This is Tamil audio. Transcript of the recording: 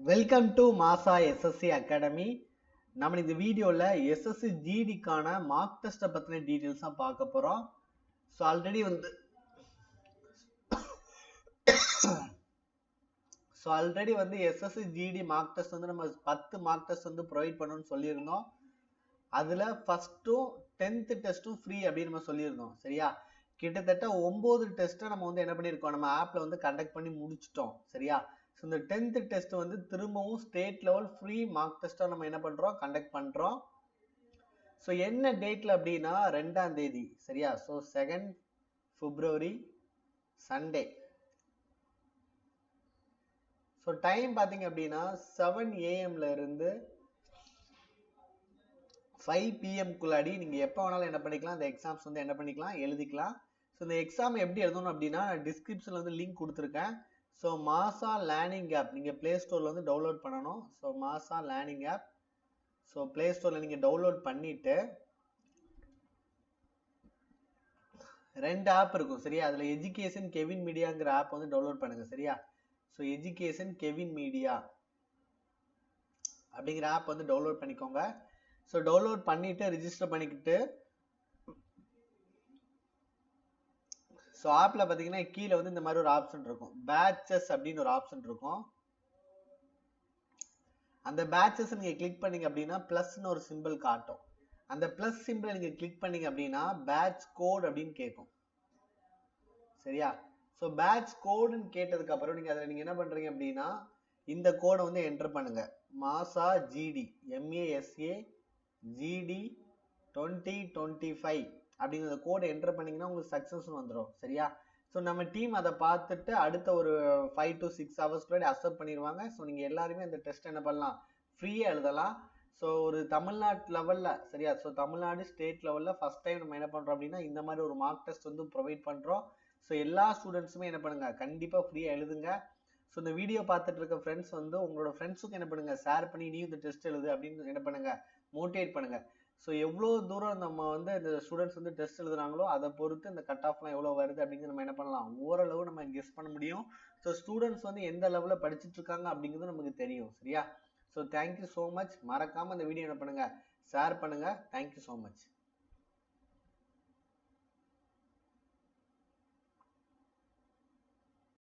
வெல்கம் டு மாசா எஸ்எஸ்சி அகாடமி. நம்ம இந்த வீடியோவில் எஸ்எஸ்சி ஜிடிக்கான மார்க் டெஸ்ட்டை பற்றின டீட்டெயில்ஸ் தான் பார்க்க போகிறோம். ஸோ ஆல்ரெடி வந்து எஸ்எஸ்சி ஜிடி மார்க் டெஸ்ட் வந்து நம்ம 10 மார்க் டெஸ்ட் வந்து ப்ரொவைட் பண்ணணும்னு சொல்லியிருந்தோம். அதில் ஃபஸ்ட்டும் 10th டெஸ்ட்டும் ஃப்ரீ அப்படின்னு நம்ம சொல்லியிருந்தோம். சரியா, கிட்டத்தட்ட 9 டெஸ்ட்டை நம்ம வந்து என்ன பண்ணியிருக்கோம், நம்ம ஆப்பில் வந்து கண்டக்ட் பண்ணி முடிச்சிட்டோம். சரியா, ஸோ இந்த 10th டெஸ்ட் வந்து திரும்பவும் ஸ்டேட் லெவல் ஃப்ரீ மார்க் டெஸ்ட்டாக நம்ம என்ன பண்ணுறோம், கண்டக்ட் பண்ணுறோம். ஸோ என்ன டேட்டில் அப்படின்னா 2ஆம் தேதி. சரியா, so 2nd February Sunday. So time பார்த்தீங்க அப்படின்னா 7 AM இருந்து 5 PM குள்ளாடி நீங்கள் எப்போ வேணாலும் என்ன பண்ணிக்கலாம், இந்த எக்ஸாம்ஸ் வந்து என்ன பண்ணிக்கலாம், எழுதிக்கலாம். ஸோ இந்த எக்ஸாம் எப்படி எழுதணும் அப்படின்னா டிஸ்கிரிப்ஷனில் வந்து லிங்க் கொடுத்துருக்கேன். ஸோ மாசா லேர்னிங் ஆப் நீங்கள் ப்ளே ஸ்டோரில் வந்து டவுன்லோட் பண்ணணும். ஸோ மாசா லேர்னிங் ஆப் ஸோ ப்ளே ஸ்டோரில் நீங்கள் டவுன்லோட் பண்ணிவிட்டு 2 ஆப் இருக்கும். சரியா, அதில் எஜுகேஷன் கெவின் மீடியாங்கிற ஆப் வந்து டவுன்லோட் பண்ணுங்கள். சரியா, ஸோ எஜுகேஷன் கெவின் மீடியா அப்படிங்கிற ஆப் வந்து டவுன்லோட் பண்ணிக்கோங்க. ஸோ டவுன்லோட் பண்ணிவிட்டு ரிஜிஸ்டர் பண்ணிக்கிட்டு ஸோ ஆப்பில் பார்த்தீங்கன்னா கீழே வந்து இந்த மாதிரி ஒரு ஆப்ஷன் இருக்கும், பேட்சஸ் அப்படின்னு ஒரு ஆப்ஷன் இருக்கும். அந்த பேட்சஸ் நீங்கள் கிளிக் பண்ணீங்க அப்படின்னா ப்ளஸ்ன்னு ஒரு சிம்பிள் காட்டும். அந்த ப்ளஸ் சிம்பிளை நீங்கள் கிளிக் பண்ணீங்க அப்படின்னா பேட்ச் கோட் அப்படின்னு கேட்கும். சரியா, ஸோ பேட்ச் கோடுன்னு கேட்டதுக்கு அப்புறம் நீங்கள் அதில் நீங்கள் என்ன பண்ணுறீங்க அப்படின்னா இந்த கோடை வந்து என்டர் பண்ணுங்க. மாசா ஜிடி MASA GD 2025 அப்படிங்கிற கோடை என்டர் பண்ணீங்கன்னா உங்களுக்கு சக்ஸஸ் வந்துடும். சரியா, ஸோ நம்ம டீம் அதை பார்த்துட்டு அடுத்த ஒரு 5 to 6 ஹவர்ஸ்க்குள்ளே அக்செப்ட் பண்ணிடுவாங்க. ஸோ நீங்கள் எல்லாருமே அந்த டெஸ்ட் என்ன பண்ணலாம், ஃப்ரீயாக எழுதலாம். ஸோ ஒரு தமிழ்நாட்டு லெவலில், சரியா, ஸோ தமிழ்நாடு ஸ்டேட் லெவலில் ஃபஸ்ட் டைம் நம்ம என்ன பண்ணுறோம் அப்படின்னா இந்த மாதிரி ஒரு மார்க் டெஸ்ட் வந்து ப்ரொவைட் பண்ணுறோம். ஸோ எல்லா ஸ்டூடெண்ட்ஸுமே என்ன பண்ணுங்க, கண்டிப்பாக ஃப்ரீயாக எழுதுங்க. ஸோ இந்த வீடியோ பார்த்துட்டு இருக்க ஃப்ரெண்ட்ஸ் வந்து உங்களோட ஃப்ரெண்ட்ஸுக்கு என்ன பண்ணுங்க, ஷேர் பண்ணி நீ இந்த டெஸ்ட் எழுது அப்படின்னு என்ன பண்ணுங்க, மோட்டிவேட் பண்ணுங்க. ஸோ எவ்வளோ தூரம் நம்ம வந்து இந்த ஸ்டூடெண்ட்ஸ் வந்து டெஸ்ட் எழுதுறாங்களோ அதை பொறுத்து இந்த கட் ஆஃப்லாம் எவ்வளோ வருது அப்படிங்கிறது நம்ம என்ன பண்ணலாம், ஓரளவு நம்ம கெஸ் பண்ண முடியும். ஸோ ஸ்டூடெண்ட்ஸ் வந்து எந்த லெவலில் படிச்சுட்டு இருக்காங்க அப்படிங்கிறது நமக்கு தெரியும். சரியா, ஸோ தேங்க்யூ ஸோ மச். மறக்காமல் இந்த வீடியோ என்ன பண்ணுங்க, ஷேர் பண்ணுங்க. Thank you so much.